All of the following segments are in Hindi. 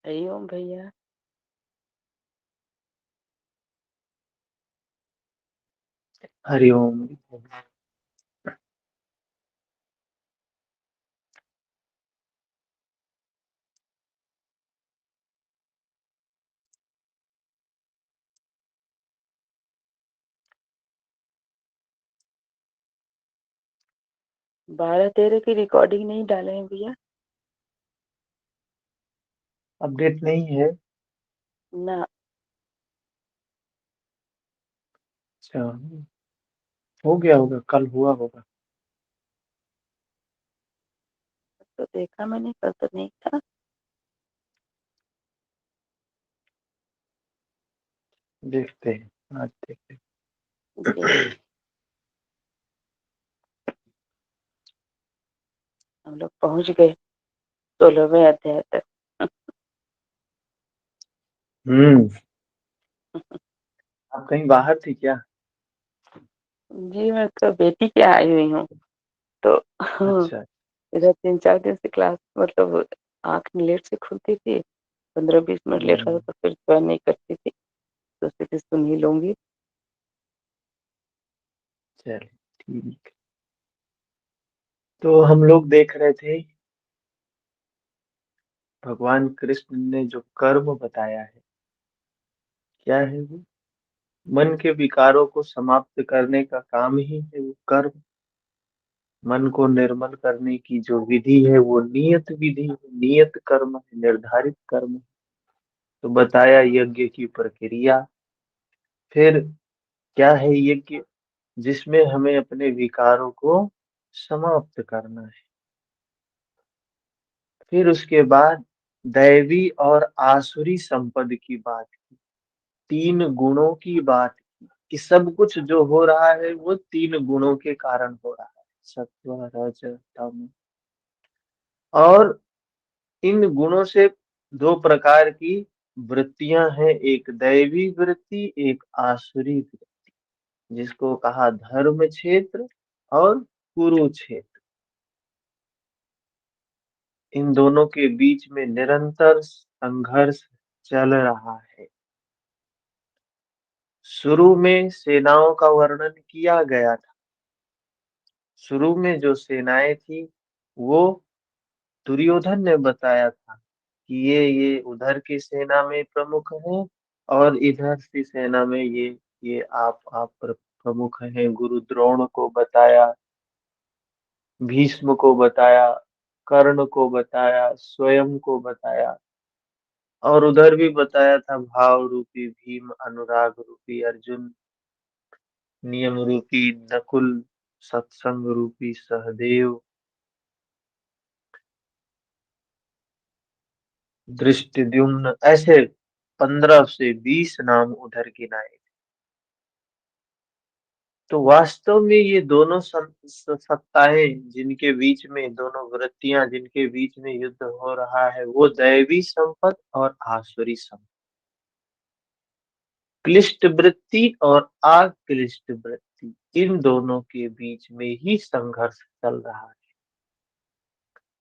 हरिओम भैया। हरिओम। 12-13 की रिकॉर्डिंग नहीं डाले हैं भैया। अपडेट नहीं है। ना। अच्छा, हो गया होगा, कल हुआ होगा। तो देखा मैंने, कल तो नहीं था। देखते हैं, आज देखते जी। हैं। हम लोग पहुंच गए 16वें अध्याय तक। हम्म। आप कहीं बाहर थी क्या? जी, मैं तो बेटी के आई हुई हूँ। तो अच्छा। इधर 3-4 दिन से क्लास, मतलब आँख लेट से खुलती थी। 15-20 मिनट लेट हम्म। होता तो फिर ज्वाइन नहीं करती थी। तो सोची सुन ही लूंगी। चलिए, ठीक। तो हम लोग देख रहे थे, भगवान कृष्ण ने जो कर्म बताया है, क्या है वो? मन के विकारों को समाप्त करने का काम ही है वो कर्म। मन को निर्मल करने की जो विधि है वो नियत विधि है, नियत कर्म है, निर्धारित कर्म है। तो बताया यज्ञ की प्रक्रिया। फिर क्या है यज्ञ? जिसमें हमें अपने विकारों को समाप्त करना है। फिर उसके बाद दैवी और आसुरी संपद की बात की, तीन गुणों की बात की, कि सब कुछ जो हो रहा है वो तीन गुणों के कारण हो रहा है, सत्व रज तम। और इन गुणों से दो प्रकार की वृत्तियां हैं, एक दैवी वृत्ति, एक आसुरी वृत्ति, जिसको कहा धर्म क्षेत्र और कुरुक्षेत्र। इन दोनों के बीच में निरंतर संघर्ष चल रहा है। शुरू में सेनाओं का वर्णन किया गया था। शुरू में जो सेनाएं थी वो दुर्योधन ने बताया था कि ये उधर की सेना में प्रमुख हैं, और इधर की सेना में ये आप प्रमुख हैं। गुरु द्रोण को बताया, भीष्म को बताया, कर्ण को बताया, स्वयं को बताया। और उधर भी बताया था भाव रूपी भीम, अनुराग रूपी अर्जुन, नियम रूपी नकुल, सत्संग रूपी सहदेव, दृष्टिद्युम्न, ऐसे 15 से 20 नाम उधर गिनाए। तो वास्तव में ये दोनों सत्ताएं जिनके बीच में, दोनों वृत्तियां जिनके बीच में युद्ध हो रहा है, वो दैवी संपद और आसुरी संपद, क्लिष्ट वृत्ति और अक्लिष्ट वृत्ति, इन दोनों के बीच में ही संघर्ष चल रहा है।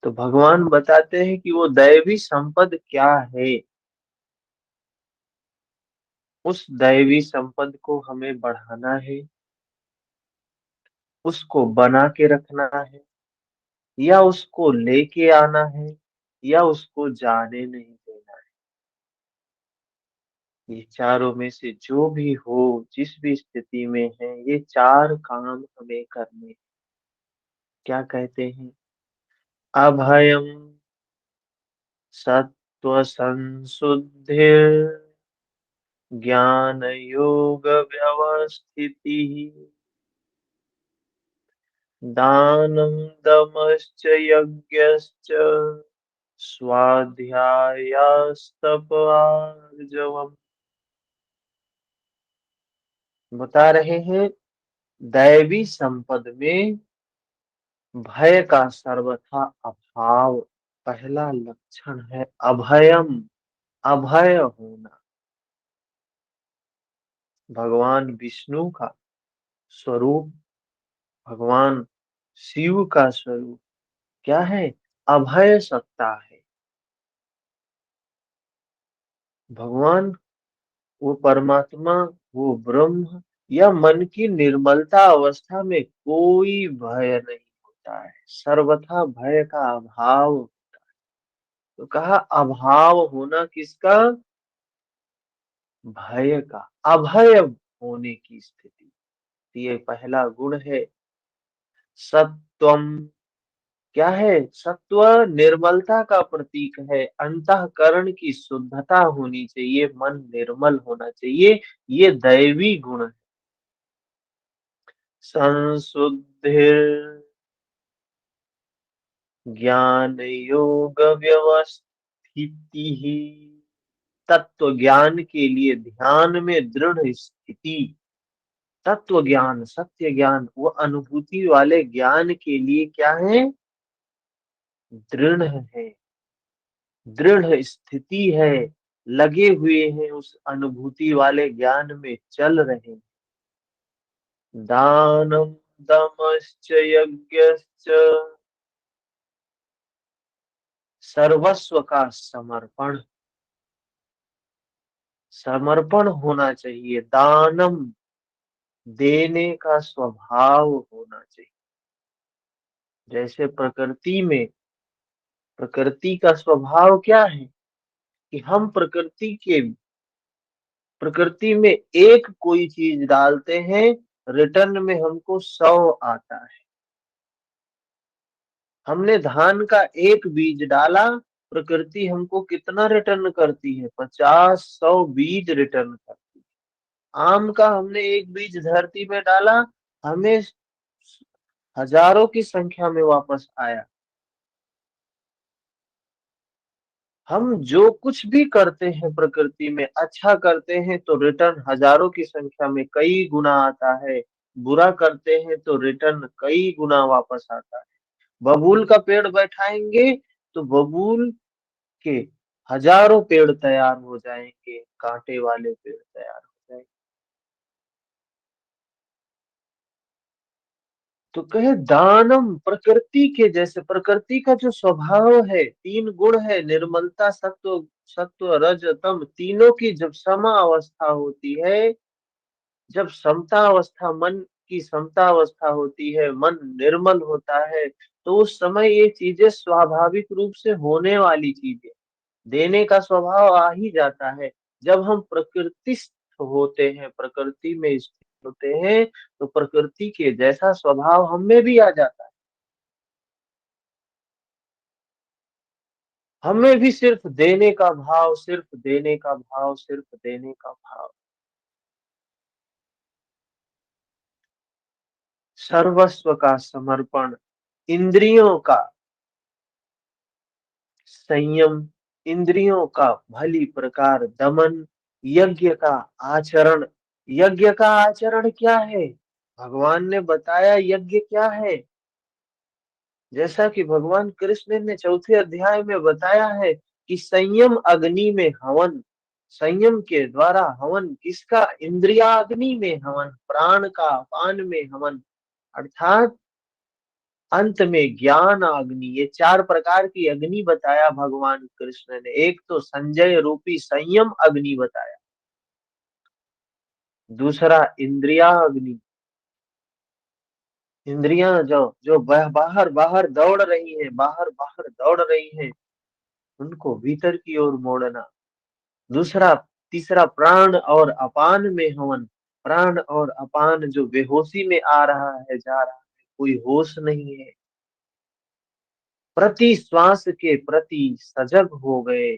तो भगवान बताते हैं कि वो दैवी संपद क्या है। उस दैवी संपद को हमें बढ़ाना है, उसको बना के रखना है, या उसको लेके आना है, या उसको जाने नहीं देना है। ये चारों में से जो भी हो, जिस भी स्थिति में है, ये चार काम हमें करने हैं। क्या कहते हैं? अभयम, सत्व संशुद्धि, ज्ञान योग व्यवस्थिति, दानं दमश्च यज्ञश्च, स्वाध्यायस्तप आर्जवम्। बता रहे हैं, दैवी संपद में भय का सर्वथा अभाव पहला लक्षण है। अभयम, अभय होना। भगवान विष्णु का स्वरूप, भगवान शिव का स्वरूप क्या है? अभय सत्ता है। भगवान, वो परमात्मा, वो ब्रह्म या मन की निर्मलता अवस्था में कोई भय नहीं होता है, सर्वथा भय का अभाव। तो कहा अभाव होना किसका? भय का, अभय होने की स्थिति। ये पहला गुण है। सत्वम क्या है? सत्व निर्मलता का प्रतीक है। अंतःकरण की शुद्धता होनी चाहिए, मन निर्मल होना चाहिए, ये दैवी गुण है। संशुद्धिर ज्ञान योग व्यवस्थिति ही, तत्व ज्ञान के लिए ध्यान में दृढ़ स्थिति। तत्व ज्ञान, सत्य ज्ञान, वो अनुभूति वाले ज्ञान के लिए क्या है? दृढ़ है, दृढ़ स्थिति है, लगे हुए हैं उस अनुभूति वाले ज्ञान में, चल रहे हैं। दानम दमश्च यज्ञश्च, सर्वस्व का समर्पण, समर्पण होना चाहिए। दानम, देने का स्वभाव होना चाहिए। जैसे प्रकृति में, प्रकृति का स्वभाव क्या है कि हम प्रकृति में एक कोई चीज डालते हैं, रिटर्न में हमको 100 आता है। हमने धान का एक बीज डाला, प्रकृति हमको कितना रिटर्न करती है? 50 100 बीज रिटर्न करती है। आम का हमने एक बीज धरती में डाला, हमें हजारों की संख्या में वापस आया। हम जो कुछ भी करते हैं प्रकृति में, अच्छा करते हैं तो रिटर्न हजारों की संख्या में कई गुना आता है, बुरा करते हैं तो रिटर्न कई गुना वापस आता है। बबूल का पेड़ बैठाएंगे तो बबूल के हजारों पेड़ तैयार हो जाएंगे, कांटे वाले पेड़ तैयार हो जाएंगे। तो कहे दानम, प्रकृति के जैसे, प्रकृति का जो स्वभाव है, तीन गुण है, निर्मलता, सत्व, सत्व रज तम, तीनों की जब समा अवस्था होती है, जब समता अवस्था, मन की समता अवस्था होती है, मन निर्मल होता है, तो उस समय ये चीजें स्वाभाविक रूप से होने वाली चीजें, देने का स्वभाव आ ही जाता है। जब हम प्रकृतिस्थ होते हैं, प्रकृति में स्थित होते हैं, तो प्रकृति के जैसा स्वभाव हम में भी आ जाता है। हमें भी सिर्फ देने का भाव, सिर्फ देने का भाव, सिर्फ देने का भाव। सर्वस्व का समर्पण, इंद्रियों का संयम, इंद्रियों का भली प्रकार दमन, यज्ञ का आचरण। यज्ञ का आचरण क्या है? भगवान ने बताया यज्ञ क्या है। जैसा कि भगवान कृष्ण ने चौथे अध्याय में बताया है कि संयम अग्नि में हवन, संयम के द्वारा हवन किसका? इंद्रियाग्नि में हवन, प्राण का अपान में हवन, अर्थात अंत में ज्ञान अग्नि। ये चार प्रकार की अग्नि बताया भगवान कृष्ण ने। एक तो संजय रूपी संयम अग्नि बताया, दूसरा इंद्रिया अग्नि, इंद्रियां जो जो बाहर बाहर दौड़ रही हैं, बाहर बाहर दौड़ रही हैं, उनको भीतर की ओर मोड़ना। दूसरा, तीसरा प्राण और अपान में हवन, प्राण और अपान जो बेहोशी में आ रहा है, जा रहा है, कोई होश नहीं है, प्रति श्वास के प्रति सजग हो गए।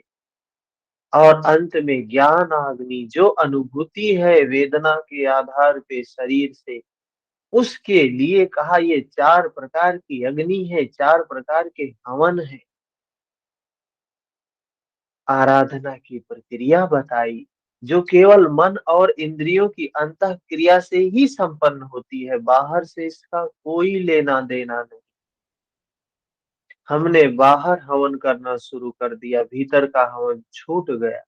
और अंत में ज्ञान अग्नि, जो अनुभूति है वेदना के आधार पे शरीर से, उसके लिए कहा ये चार प्रकार की अग्नि है, चार प्रकार के हवन है। आराधना की प्रक्रिया बताई, जो केवल मन और इंद्रियों की अंतः क्रिया से ही संपन्न होती है, बाहर से इसका कोई लेना देना नहीं। हमने बाहर हवन करना शुरू कर दिया, भीतर का हवन छूट गया।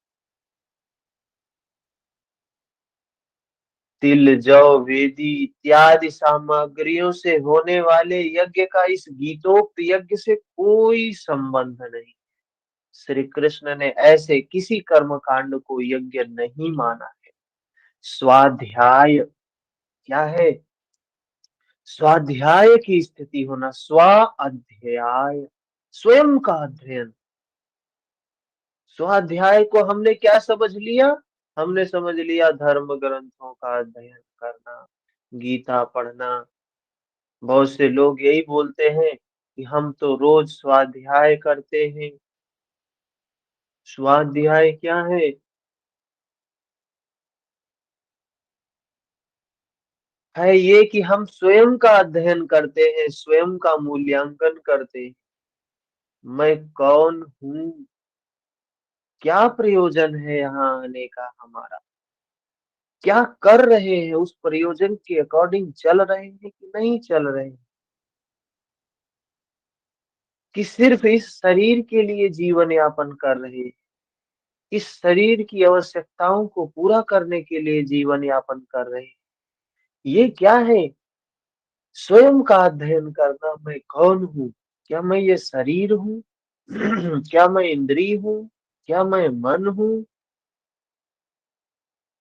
तिल जौ वेदी इत्यादि सामग्रियों से होने वाले यज्ञ का इस गीतोक्त यज्ञ से कोई संबंध नहीं। श्री कृष्ण ने ऐसे किसी कर्म कांड को यज्ञ नहीं माना है। स्वाध्याय क्या है? स्वाध्याय की स्थिति होना, स्व अध्याय, स्वयं का अध्ययन। स्वाध्याय को हमने क्या समझ लिया? हमने समझ लिया धर्म ग्रंथों का अध्ययन करना, गीता पढ़ना। बहुत से लोग यही बोलते हैं कि हम तो रोज स्वाध्याय करते हैं। स्वाध्याय क्या है? है ये कि हम स्वयं का अध्ययन करते हैं, स्वयं का मूल्यांकन करते हैं। मैं कौन हूँ? क्या प्रयोजन है यहाँ आने का हमारा? क्या कर रहे हैं? उस प्रयोजन के अकॉर्डिंग चल रहे हैं कि नहीं चल रहे हैं? कि सिर्फ इस शरीर के लिए जीवन यापन कर रहे हैं, इस शरीर की आवश्यकताओं को पूरा करने के लिए जीवन यापन कर रहे हैं। ये क्या है? स्वयं का अध्ययन करना, मैं कौन हूँ? क्या मैं ये शरीर हूँ? क्या मैं इंद्रिय हूँ? क्या मैं मन हूँ?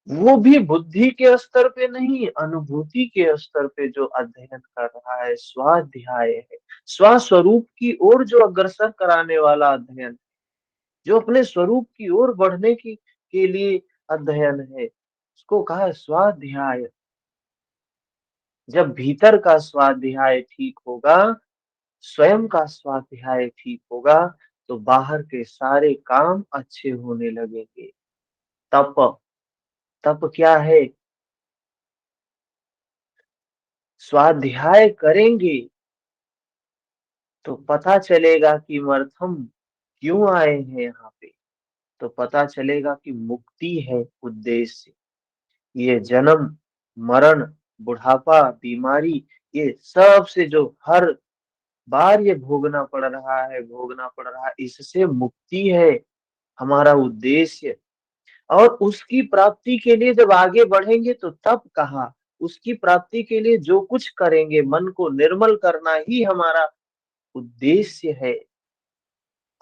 वो भी बुद्धि के स्तर पे नहीं, अनुभूति के स्तर पे जो अध्ययन कर रहा है, स्वाध्याय है। स्वस्वरूप की ओर जो अग्रसर कराने वाला अध्ययन, जो अपने स्वरूप की ओर बढ़ने की के लिए अध्ययन है, उसको कहा है स्वाध्याय। जब भीतर का स्वाध्याय ठीक होगा, स्वयं का स्वाध्याय ठीक होगा, तो बाहर के सारे काम अच्छे होने लगेंगे। तप, तप क्या है? स्वाध्याय करेंगे तो पता चलेगा कि मर्थम क्यों आए हैं यहाँ पे। तो पता चलेगा कि मुक्ति है उद्देश्य। ये जन्म, मरण, बुढ़ापा, बीमारी, ये सब से जो हर बार ये भोगना पड़ रहा है, इससे मुक्ति है हमारा उद्देश्य। और उसकी प्राप्ति के लिए जब आगे बढ़ेंगे तो तब कहा, उसकी प्राप्ति के लिए जो कुछ करेंगे, मन को निर्मल करना ही हमारा उद्देश्य है।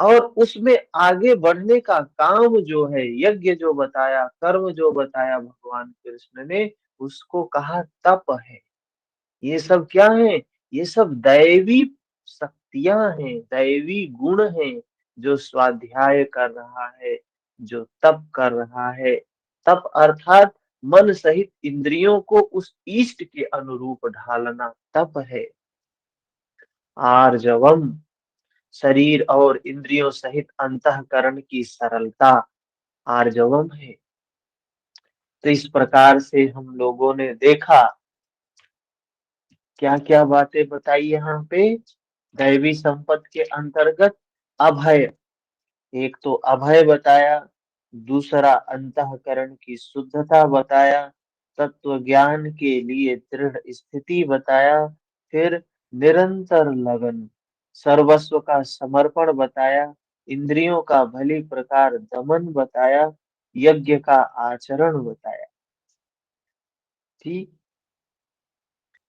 और उसमें आगे बढ़ने का काम जो है, यज्ञ जो बताया, कर्म जो बताया भगवान कृष्ण ने, उसको कहा तप है। ये सब क्या है? ये सब दैवी शक्तियां हैं, दैवी गुण हैं। जो स्वाध्याय कर रहा है, जो तप कर रहा है, तप अर्थात मन सहित इंद्रियों को उस इष्ट के अनुरूप ढालना तप है। आर्जवम, शरीर और इंद्रियों सहित अंतःकरण की सरलता आर्जवम है। तो इस प्रकार से हम लोगों ने देखा, क्या क्या बातें बताई यहाँ पे। दैवी संपत्ति के अंतर्गत अभय, एक तो अभय बताया, दूसरा अंतःकरण की शुद्धता बताया, तत्व ज्ञान के लिए दृढ़ स्थिति बताया, फिर निरंतर लगन, सर्वस्व का समर्पण बताया, इंद्रियों का भली प्रकार दमन बताया, यज्ञ का आचरण बताया। ठीक,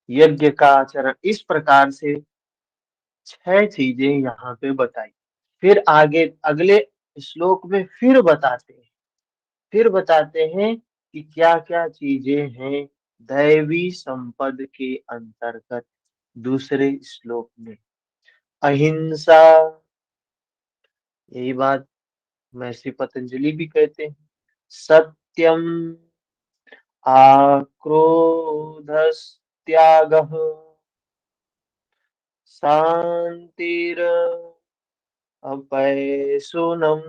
यज्ञ का आचरण इस प्रकार से 6 चीजें यहाँ पे बताई। फिर आगे अगले श्लोक में फिर बताते हैं कि क्या क्या चीजें हैं दैवी संपद के अंतर्गत। दूसरे श्लोक में अहिंसा, यही बात महर्षि पतंजलि भी कहते हैं। सत्यम, आक्रोधस्त्यागः, शांतिर अपैशुनम,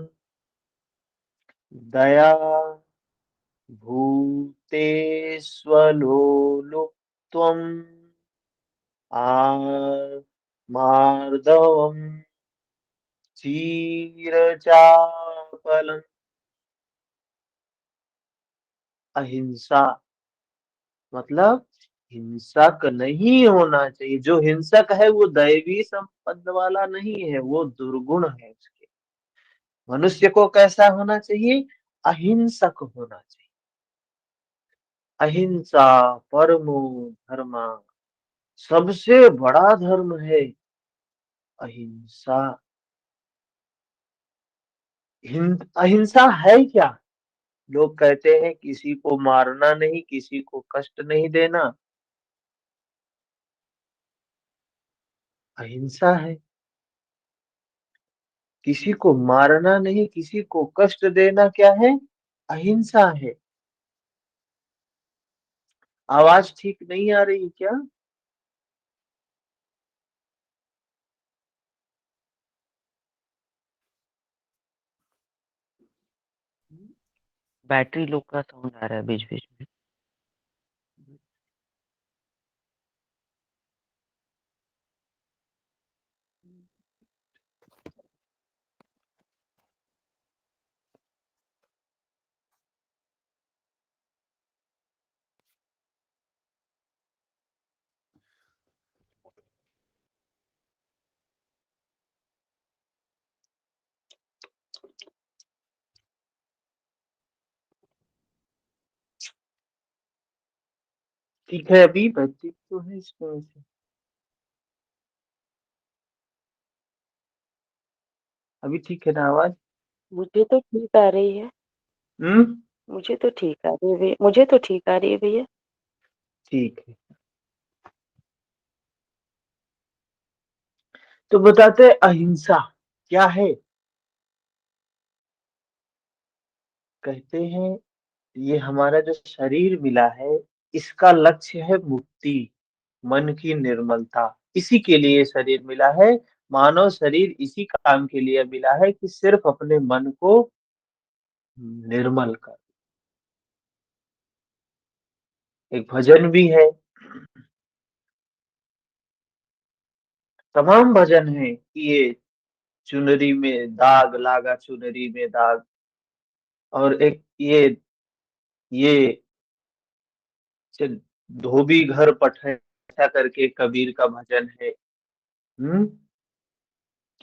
दया, भूतेष्वलोलुप्त्वम्, मार्दवम्, चीरचापलम्। अहिंसा मतलब हिंसक नहीं होना चाहिए। जो हिंसक है वो दैवी संपद वाला नहीं है, वो दुर्गुण है उसके। मनुष्य को कैसा होना चाहिए? अहिंसक होना चाहिए। अहिंसा परमो धर्मा, सबसे बड़ा धर्म है अहिंसा। अहिंसा है क्या? लोग कहते हैं किसी को मारना नहीं, किसी को कष्ट नहीं देना, अहिंसा है। किसी को मारना नहीं, किसी को कष्ट देना क्या है? अहिंसा है। आवाज ठीक नहीं आ रही क्या? बैटरी लो का साउंड आ रहा है बीच बीच में। ठीक है, अभी बत्ती तो है इसमें वैसे। अभी ठीक है ना आवाज? मुझे तो ठीक आ रही है। हम्म। मुझे तो ठीक आ रही है भैया, मुझे तो ठीक आ रही है भैया। ठीक है। तो बताते हैं अहिंसा क्या है। कहते हैं ये हमारा जो शरीर मिला है, इसका लक्ष्य है मुक्ति, मन की निर्मलता। इसी के लिए ये शरीर मिला है। मानव शरीर इसी काम के लिए मिला है कि सिर्फ अपने मन को निर्मल कर। एक भजन भी है, तमाम भजन है कि ये चुनरी में दाग लागा, चुनरी में दाग। और एक ये धोबी घर पठ ऐसा करके कबीर का भजन है। हम्म।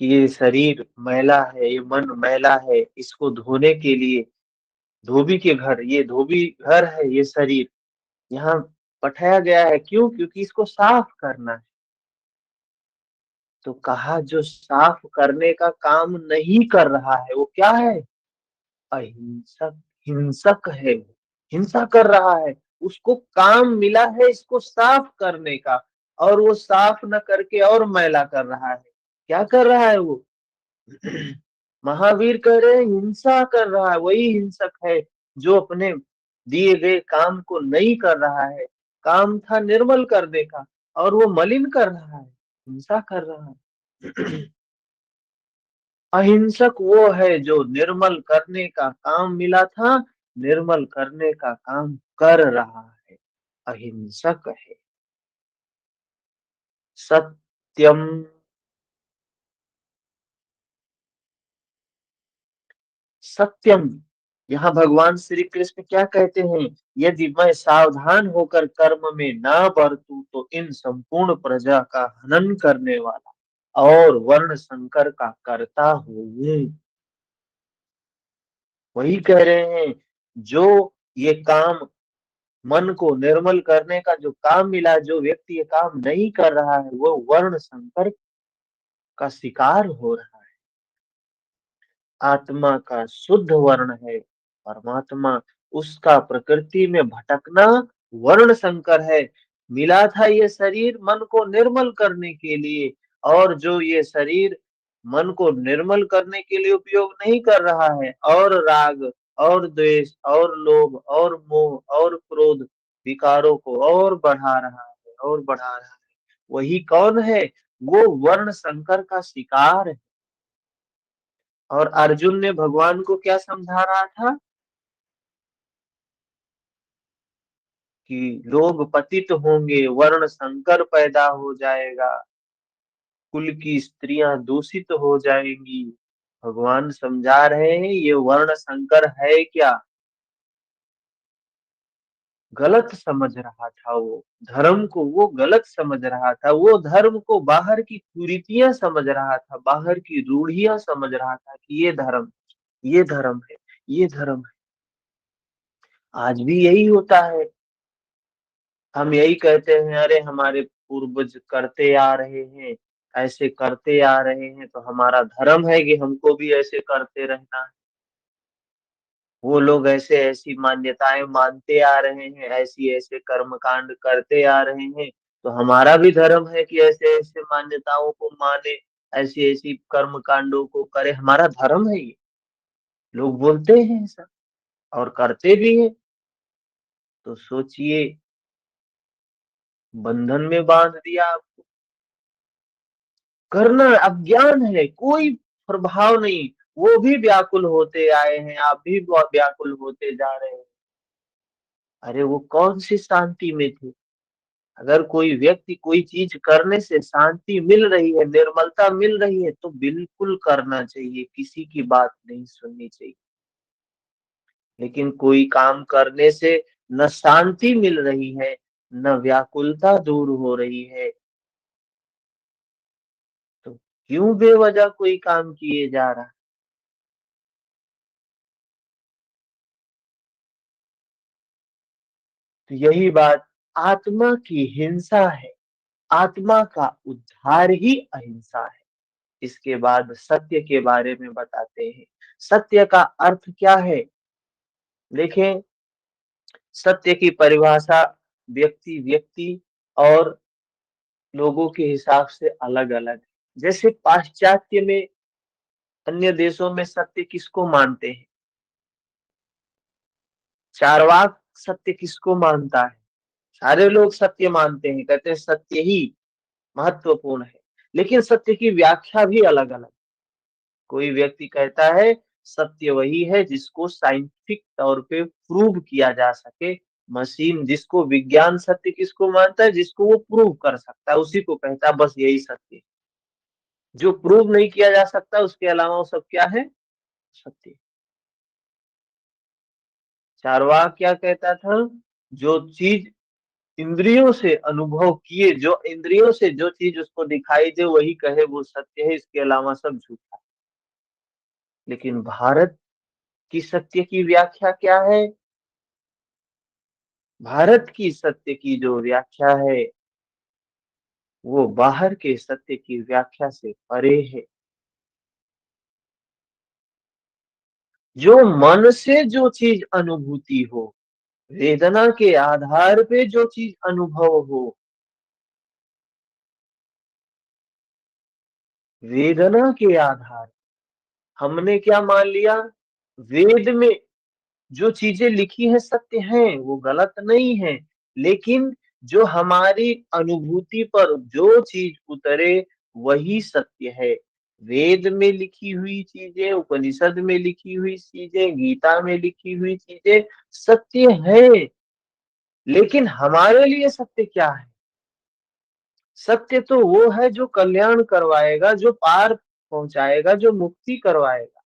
कि ये शरीर मैला है, ये मन मैला है, इसको धोने के लिए धोबी के घर, ये धोबी घर है, ये शरीर यहाँ पठाया गया है। क्यों? क्योंकि इसको साफ करना है। तो कहा जो साफ करने का काम नहीं कर रहा है वो क्या है? अहिंसक, हिंसक है वो, हिंसा कर रहा है। उसको काम मिला है इसको साफ करने का, और वो साफ न करके और मैला कर रहा है। क्या कर रहा है वो? महावीर कह रहे हैं हिंसा कर रहा है, वही हिंसक है जो अपने दिए गए काम को नहीं कर रहा है। काम था निर्मल करने का और वो मलिन कर रहा है, हिंसा कर रहा है। अहिंसक वो है जो निर्मल करने का काम मिला था, निर्मल करने का काम कर रहा है, अहिंसक है। सत्यम, सत्यम। यहाँ भगवान श्री कृष्ण क्या कहते हैं? यदि मैं सावधान होकर कर्म में ना बरतूं तो इन संपूर्ण प्रजा का हनन करने वाला और वर्ण संकर का कर्ता हूँ। वही कह रहे हैं, जो ये काम, मन को निर्मल करने का जो काम मिला, जो व्यक्ति ये काम नहीं कर रहा है वो वर्ण संकर का शिकार हो रहा है। आत्मा का शुद्ध वर्ण है परमात्मा, उसका प्रकृति में भटकना वर्ण संकर है। मिला था ये शरीर मन को निर्मल करने के लिए, और जो ये शरीर मन को निर्मल करने के लिए उपयोग नहीं कर रहा है, और राग और द्वेष और लोभ और मोह और क्रोध विकारों को और बढ़ा रहा है और बढ़ा रहा है, वही कौन है? वो वर्ण संकर का शिकार है। और अर्जुन ने भगवान को क्या समझा रहा था? कि लोग पतित होंगे, वर्ण संकर पैदा हो जाएगा, कुल की स्त्रियां दूषित हो जाएंगी। भगवान समझा रहे हैं ये वर्ण संकर है क्या? गलत समझ रहा था वो धर्म को, वो गलत समझ रहा था, वो धर्म को बाहर की कुरीतियां समझ रहा था, बाहर की रूढ़ियां समझ रहा था कि ये धर्म, ये धर्म है, ये धर्म है। आज भी यही होता है। हम यही कहते हैं, अरे हमारे पूर्वज करते आ रहे हैं, ऐसे करते आ रहे हैं, तो हमारा धर्म है कि हमको भी ऐसे करते रहना है। वो लोग ऐसे ऐसी मान्यताएं मानते आ रहे हैं, ऐसी ऐसे कर्मकांड करते आ रहे हैं, तो हमारा भी धर्म है कि ऐसे ऐसे मान्यताओं को माने, ऐसी ऐसी कर्म कांडों को करे, हमारा धर्म है ये। लोग बोलते हैं ऐसा और करते भी हैं। तो सोचिए, बंधन में बांध दिया आपको। करना अज्ञान है, कोई प्रभाव नहीं। वो भी व्याकुल होते आए हैं, आप भी व्याकुल होते जा रहे हैं। अरे वो कौन सी शांति में थे? अगर कोई व्यक्ति कोई चीज करने से शांति मिल रही है, निर्मलता मिल रही है, तो बिल्कुल करना चाहिए, किसी की बात नहीं सुननी चाहिए। लेकिन कोई काम करने से न शांति मिल रही है, न व्याकुलता दूर हो रही है, तो क्यों बेवजह कोई काम किए जा रहा है? तो यही बात आत्मा की हिंसा है। आत्मा का उद्धार ही अहिंसा है। इसके बाद सत्य के बारे में बताते हैं। सत्य का अर्थ क्या है? देखें, सत्य की परिभाषा व्यक्ति व्यक्ति और लोगों के हिसाब से अलग अलग है। जैसे पाश्चात्य में, अन्य देशों में सत्य किसको मानते हैं? चार्वाक सत्य किसको मानता है? सारे लोग सत्य मानते हैं, कहते हैं सत्य ही महत्वपूर्ण है। लेकिन सत्य की व्याख्या भी अलग अलग। कोई व्यक्ति कहता है सत्य वही है जिसको साइंटिफिक तौर पे प्रूव किया जा सके। मशीन जिसको, विज्ञान सत्य किसको मानता है? जिसको वो प्रूव कर सकता है, उसी को कहता है बस यही सत्य है। जो प्रूव नहीं किया जा सकता उसके अलावा वो सब क्या है? सत्य। चार्वाक क्या कहता था? जो चीज इंद्रियों से अनुभव किए, जो इंद्रियों से जो चीज उसको दिखाई दे वही कहे वो सत्य है, इसके अलावा सब झूठा है। लेकिन भारत की सत्य की व्याख्या क्या है? भारत की सत्य की जो व्याख्या है वो बाहर के सत्य की व्याख्या से परे है। जो मन से जो चीज अनुभूति हो, वेदना के आधार पे जो चीज अनुभव हो, वेदना के आधार, हमने क्या मान लिया? वेद में जो चीजें लिखी है सत्य हैं, वो गलत नहीं है। लेकिन जो हमारी अनुभूति पर जो चीज उतरे वही सत्य है। वेद में लिखी हुई चीजें, उपनिषद में लिखी हुई चीजें, गीता में लिखी हुई चीजें सत्य है। लेकिन हमारे लिए सत्य क्या है? सत्य तो वो है जो कल्याण करवाएगा, जो पार पहुंचाएगा, जो मुक्ति करवाएगा।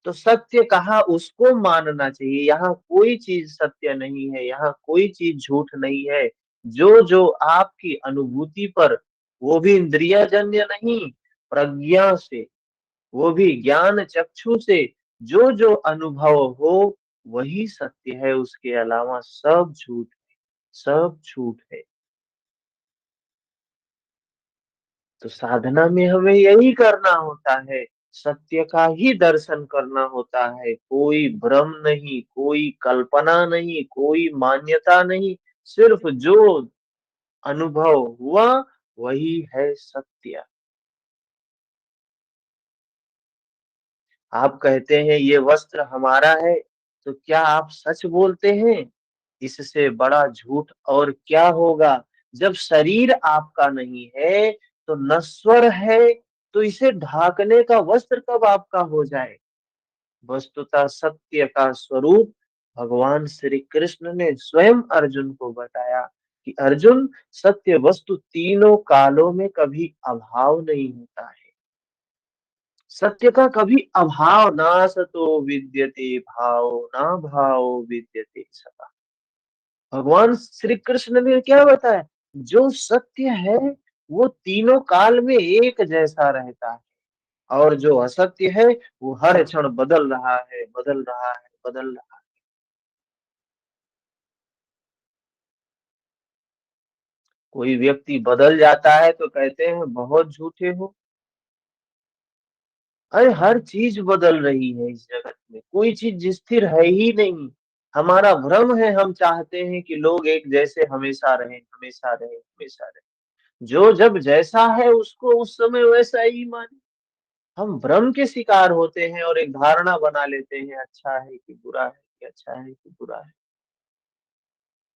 तो सत्य कहा उसको मानना चाहिए। यहाँ कोई चीज सत्य नहीं है, यहाँ कोई चीज झूठ नहीं है। जो जो आपकी अनुभूति पर, वो भी इंद्रियजन्य नहीं, प्रज्ञा से, वो भी ज्ञान चक्षु से जो जो अनुभव हो वही सत्य है, उसके अलावा सब झूठ है, सब झूठ है। तो साधना में हमें यही करना होता है, सत्य का ही दर्शन करना होता है। कोई भ्रम नहीं, कोई कल्पना नहीं, कोई मान्यता नहीं, सिर्फ जो अनुभव हुआ वही है सत्य। आप कहते हैं ये वस्त्र हमारा है, तो क्या आप सच बोलते हैं? इससे बड़ा झूठ और क्या होगा? जब शरीर आपका नहीं है तो नश्वर है, तो इसे ढाकने का वस्त्र कब आपका हो जाए? वस्तुतः सत्य का स्वरूप भगवान श्री कृष्ण ने स्वयं अर्जुन को बताया कि अर्जुन, सत्य वस्तु तीनों कालों में कभी अभाव नहीं होता है। सत्य का कभी अभाव, ना सतो विद्यते भाव, ना भाव विद्यते सता। भगवान श्री कृष्ण ने क्या बताया? जो सत्य है वो तीनों काल में एक जैसा रहता है, और जो असत्य है वो हर क्षण बदल रहा है, बदल रहा है, बदल रहा है। कोई व्यक्ति बदल जाता है तो कहते हैं बहुत झूठे हो। अरे हर चीज बदल रही है इस जगत में, कोई चीज स्थिर है ही नहीं। हमारा भ्रम है, हम चाहते हैं कि लोग एक जैसे हमेशा रहें, हमेशा रहें, हमेशा रहें। जो जब जैसा है उसको उस समय वैसा ही माने। हम भ्रम के शिकार होते हैं और एक धारणा बना लेते हैं, अच्छा है कि बुरा है, कि अच्छा है कि बुरा है।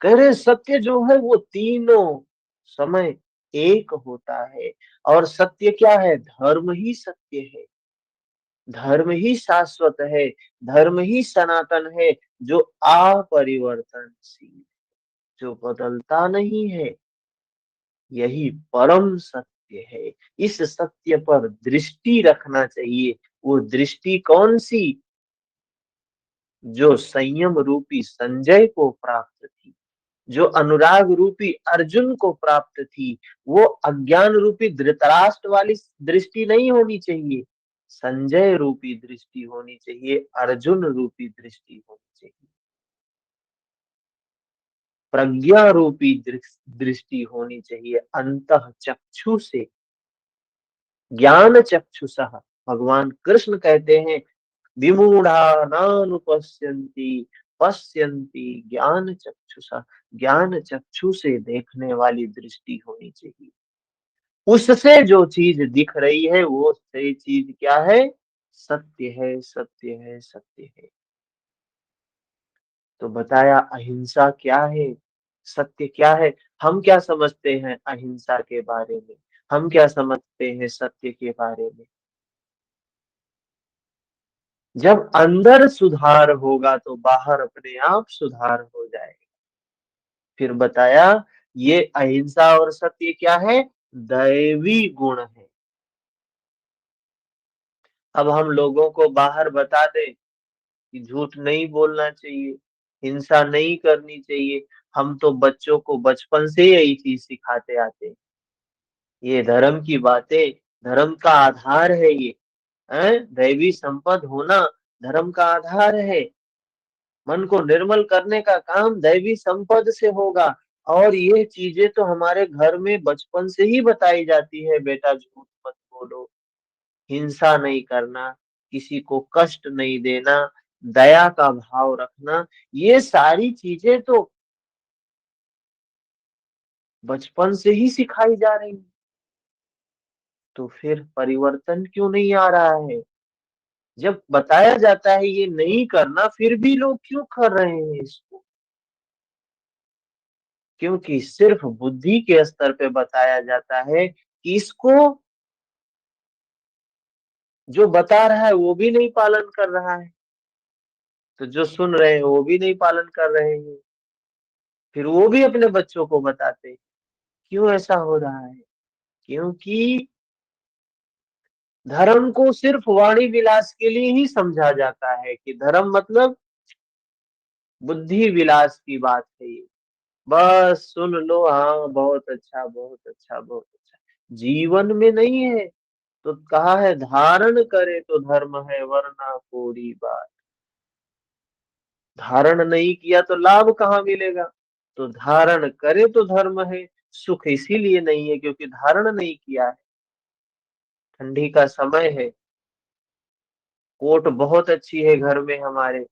कह रहे सत्य जो है वो तीनों समय एक होता है। और सत्य क्या है? धर्म ही सत्य है, धर्म ही शाश्वत है, धर्म ही सनातन है, जो अपरिवर्तनशील, जो बदलता नहीं है। यही परम सत्य है। इस सत्य पर दृष्टि रखना चाहिए। वो दृष्टि कौन सी? जो संयम रूपी संजय को प्राप्त थी, जो अनुराग रूपी अर्जुन को प्राप्त थी। वो अज्ञान रूपी धृतराष्ट्र वाली दृष्टि नहीं होनी चाहिए, संजय रूपी दृष्टि होनी चाहिए, अर्जुन रूपी दृष्टि होनी चाहिए, प्रज्ञा रूपी दृष्टि होनी चाहिए। अंतः चक्षु से, ज्ञान चक्षुषः, भगवान कृष्ण कहते हैं विमूढ़ा नानुपश्यन्ति, पश्यन्ति ज्ञान चक्षुषा। ज्ञान चक्षु से देखने वाली दृष्टि होनी चाहिए। उससे जो चीज दिख रही है वो सही चीज क्या है? सत्य है, सत्य है, सत्य है। तो बताया अहिंसा क्या है, सत्य क्या है। हम क्या समझते हैं अहिंसा के बारे में? हम क्या समझते हैं सत्य के बारे में? जब अंदर सुधार होगा तो बाहर अपने आप सुधार हो जाएगा। फिर बताया ये अहिंसा और सत्य क्या है? दैवी गुण है। अब हम लोगों को बाहर बता दें कि झूठ नहीं बोलना चाहिए, हिंसा नहीं करनी चाहिए, हम तो बच्चों को बचपन से यही चीज सिखाते आते हैं। ये धर्म की बातें, धर्म का आधार है ये, दैवी संपद होना धर्म का आधार है। मन को निर्मल करने का काम दैवी संपद से होगा। और ये चीजें तो हमारे घर में बचपन से ही बताई जाती है, बेटा झूठ मत बोलो, हिंसा नहीं करना, किसी को कष्ट नहीं देना, दया का भाव रखना। ये सारी चीजें तो बचपन से ही सिखाई जा रही हैं। तो फिर परिवर्तन क्यों नहीं आ रहा है? जब बताया जाता है ये नहीं करना, फिर भी लोग क्यों कर रहे हैं इसको? क्योंकि सिर्फ बुद्धि के स्तर पे बताया जाता है कि इसको जो बता रहा है वो भी नहीं पालन कर रहा है, तो जो सुन रहे हैं वो भी नहीं पालन कर रहे हैं, फिर वो भी अपने बच्चों को बताते हैं। क्यों ऐसा हो रहा है? क्योंकि धर्म को सिर्फ वाणी विलास के लिए ही समझा जाता है कि धर्म मतलब बुद्धि विलास की बात है ये। बस सुन लो, हाँ बहुत अच्छा, बहुत अच्छा, बहुत अच्छा। जीवन में नहीं है। तो कहा है धारण करे तो धर्म है, वरना कोरी बात। धारण नहीं किया तो लाभ कहाँ मिलेगा? तो धारण करे तो धर्म है। सुख इसीलिए नहीं है क्योंकि धारण नहीं किया है। ठंडी का समय है, कोट बहुत अच्छी है घर में हमारे,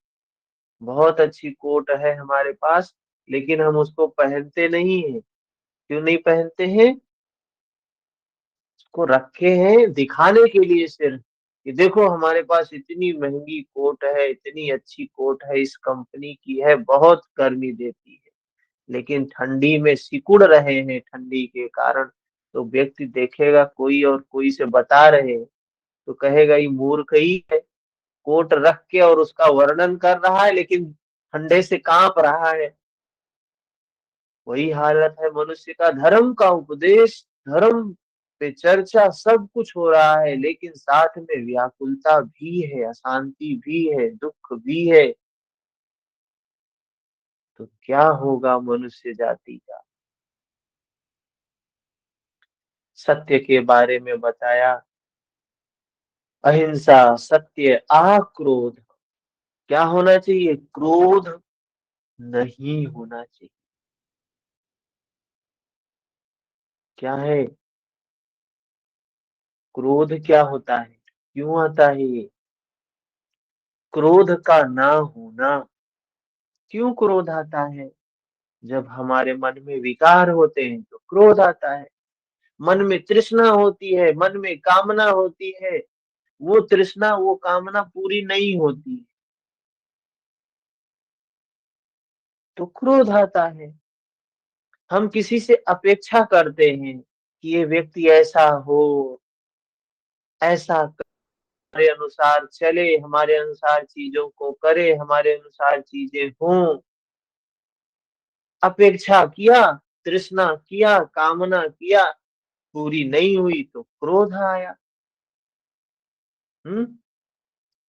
बहुत अच्छी कोट है हमारे पास, लेकिन हम उसको पहनते नहीं है। क्यों नहीं पहनते हैं? उसको रखे हैं दिखाने के लिए सिर्फ, कि देखो हमारे पास इतनी महंगी कोट है, इतनी अच्छी कोट है, इस कंपनी की है, बहुत गर्मी देती है। लेकिन ठंडी में सिकुड़ रहे हैं ठंडी के कारण, तो व्यक्ति देखेगा कोई और कोई से बता रहे हैं, तो कहेगा ये मूर्ख ही है, कोट रख के और उसका वर्णन कर रहा है लेकिन ठंडे से कांप रहा है। वही हालत है मनुष्य का। धर्म का उपदेश, धर्म पे चर्चा, सब कुछ हो रहा है, लेकिन साथ में व्याकुलता भी है, अशांति भी है, दुख भी है। तो क्या होगा मनुष्य जाति का? सत्य के बारे में बताया, अहिंसा, सत्य, अक्रोध। क्या होना चाहिए? क्रोध नहीं होना चाहिए। क्या है? क्रोध क्या होता है? क्यों आता है ये? क्रोध का ना होना। क्यों क्रोध आता है? जब हमारे मन में विकार होते हैं तो क्रोध आता है। मन में तृष्णा होती है, मन में कामना होती है, वो तृष्णा वो कामना पूरी नहीं होती तो क्रोध आता है। हम किसी से अपेक्षा करते हैं कि ये व्यक्ति ऐसा हो, ऐसा हमारे अनुसार चले, हमारे अनुसार चीजों को करे, हमारे अनुसार चीजें हों। अपेक्षा किया, तृष्णा किया, कामना किया, पूरी नहीं हुई तो क्रोध आया। हम्म।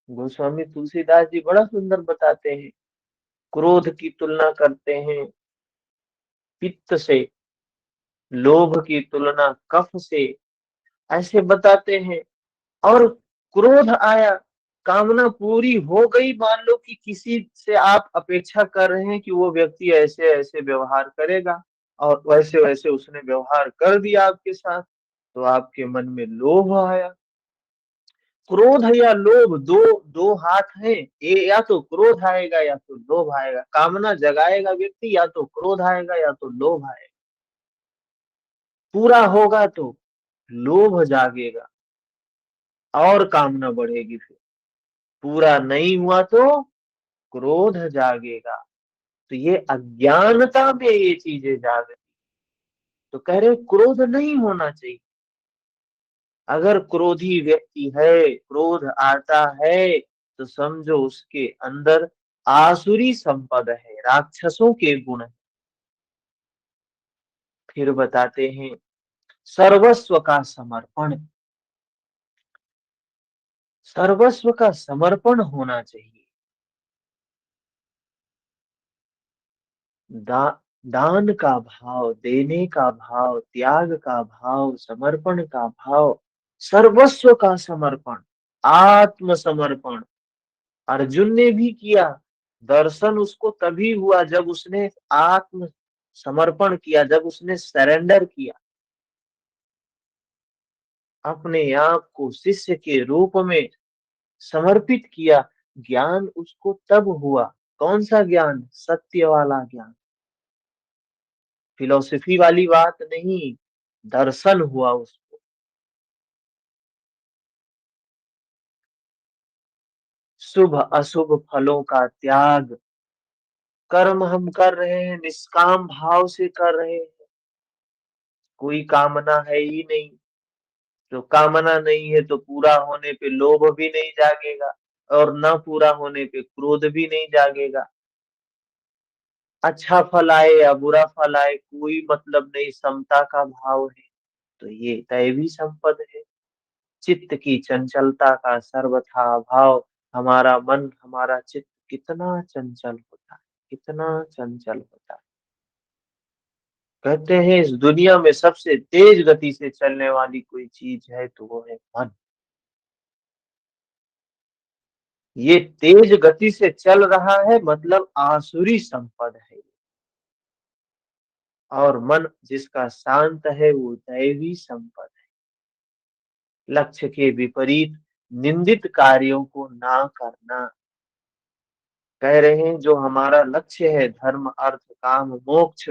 गोस्वामी तुलसीदास जी बड़ा सुंदर बताते हैं, क्रोध की तुलना करते हैं पित्त से, लोभ की तुलना कफ से, ऐसे बताते हैं। और क्रोध आया, कामना पूरी हो गई, मान लो कि किसी से आप अपेक्षा कर रहे हैं कि वो व्यक्ति ऐसे ऐसे व्यवहार करेगा और वैसे वैसे उसने व्यवहार कर दिया आपके साथ, तो आपके मन में लोभ आया। क्रोध या लोभ, दो दो हाथ हैं, ये या तो क्रोध आएगा या तो लोभ आएगा। कामना जगाएगा व्यक्ति, या तो क्रोध आएगा या तो लोभ आएगा। पूरा होगा तो लोभ जागेगा और कामना बढ़ेगी, फिर पूरा नहीं हुआ तो क्रोध जागेगा। तो ये अज्ञानता में ये चीजें जाग रही। तो कह रहे क्रोध नहीं होना चाहिए। अगर क्रोधी व्यक्ति है, क्रोध आता है, तो समझो उसके अंदर आसुरी संपद है, राक्षसों के गुण है। फिर बताते हैं सर्वस्व का समर्पण। सर्वस्व का समर्पण होना चाहिए। दा, दान का भाव, देने का भाव, त्याग का भाव, समर्पण का भाव, सर्वस्व का समर्पण, आत्मसमर्पण। अर्जुन ने भी किया। दर्शन उसको तभी हुआ जब उसने आत्म समर्पण किया, जब उसने सरेंडर किया, अपने आप को शिष्य के रूप में समर्पित किया। ज्ञान उसको तब हुआ। कौन सा ज्ञान? सत्य वाला ज्ञान, फिलोसफी वाली बात नहीं, दर्शन हुआ उसको। शुभ अशुभ फलों का त्याग। कर्म हम कर रहे हैं, निष्काम भाव से कर रहे हैं, कोई कामना है ही नहीं। तो कामना नहीं है तो पूरा होने पे लोभ भी नहीं जागेगा, और न पूरा होने पे क्रोध भी नहीं जागेगा। अच्छा फल आए या बुरा फल आए कोई मतलब नहीं, समता का भाव है, तो ये दैवी संपद है। चित्त की चंचलता का सर्वथा अभाव। हमारा मन, हमारा चित्त कितना चंचल होता है, कितना चंचल होता है। कहते हैं इस दुनिया में सबसे तेज गति से चलने वाली कोई चीज है तो वो है मन। ये तेज गति से चल रहा है मतलब आसुरी संपद है। और मन जिसका शांत है वो दैवी संपद है। लक्ष्य के विपरीत निंदित कार्यों को ना करना। कह रहे हैं जो हमारा लक्ष्य है, धर्म अर्थ काम मोक्ष,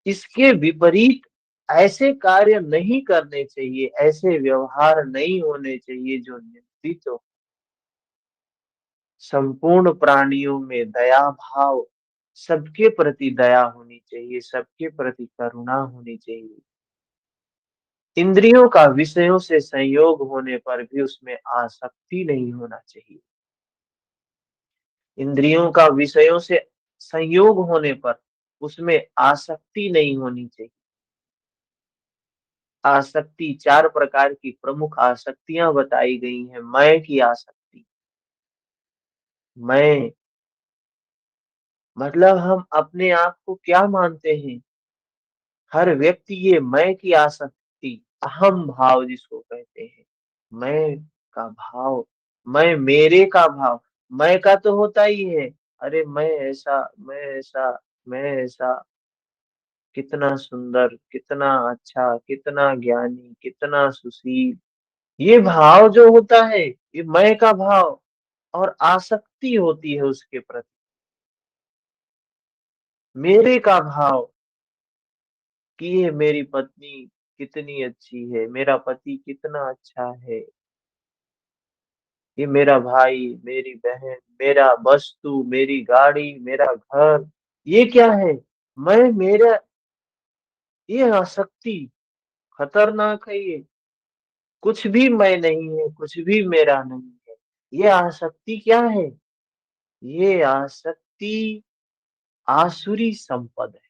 इसके विपरीत ऐसे कार्य नहीं करने चाहिए, ऐसे व्यवहार नहीं होने चाहिए जो निंदित हो। संपूर्ण प्राणियों में दया भाव, सबके प्रति दया होनी चाहिए, सबके प्रति करुणा होनी चाहिए। इंद्रियों का विषयों से संयोग होने पर भी उसमें आसक्ति नहीं होना चाहिए। इंद्रियों का विषयों से संयोग होने पर उसमें आसक्ति नहीं होनी चाहिए। आसक्ति, चार प्रकार की प्रमुख आसक्तियां बताई गई हैं। मैं की आसक्ति, मैं मतलब हम अपने आप को क्या मानते हैं? हर व्यक्ति ये मैं की आसक्ति, अहम भाव जिसको कहते हैं, मैं का भाव, मैं मेरे का भाव। मैं का तो होता ही है, अरे मैं ऐसा, मैं ऐसा, मैं ऐसा, कितना सुंदर, कितना अच्छा, कितना ज्ञानी, कितना सुशील, ये भाव जो होता है, ये मैं का भाव और आसक्ति होती है उसके प्रति, मेरे का भाव कि ये मेरी पत्नी कितनी अच्छी है, मेरा पति कितना अच्छा है, ये मेरा भाई, मेरी बहन, मेरा वस्तु, मेरी गाड़ी, मेरा घर, ये क्या है? मेरा, ये आसक्ति खतरनाक है ये। कुछ भी मैं नहीं है, कुछ भी मेरा नहीं है। ये आसक्ति क्या है? ये आसक्ति आसुरी संपद है।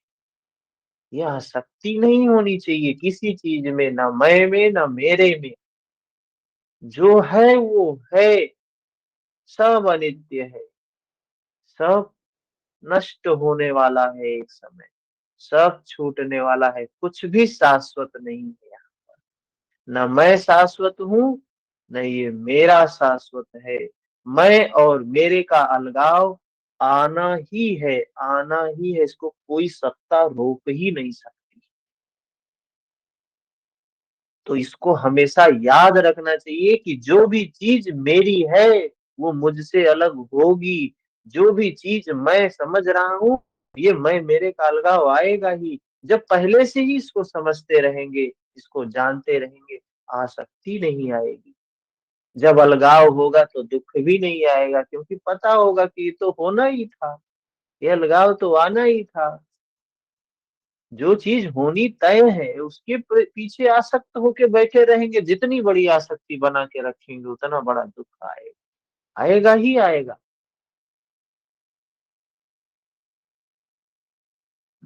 ये आसक्ति नहीं होनी चाहिए किसी चीज में, ना मैं में, ना मेरे में। जो है वो है, सब अनित्य है, सब नष्ट होने वाला है एक समय, सब छूटने वाला है, कुछ भी शाश्वत नहीं है। न मैं शाश्वत हूँ, न ये मेरा शाश्वत है। मैं और मेरे का अलगाव आना ही है, आना ही है, इसको कोई सत्ता रोक ही नहीं सकती। तो इसको हमेशा याद रखना चाहिए कि जो भी चीज मेरी है वो मुझसे अलग होगी। जो भी चीज मैं समझ रहा हूँ, ये मैं मेरे का अलगाव आएगा ही। जब पहले से ही इसको समझते रहेंगे, इसको जानते रहेंगे, आसक्ति नहीं आएगी। जब अलगाव होगा तो दुख भी नहीं आएगा, क्योंकि पता होगा कि ये तो होना ही था, ये अलगाव तो आना ही था। जो चीज होनी तय है उसके पीछे आसक्त होके बैठे रहेंगे, जितनी बड़ी आसक्ति बना के रखेंगे उतना बड़ा दुख आएगा, आएगा ही आएगा।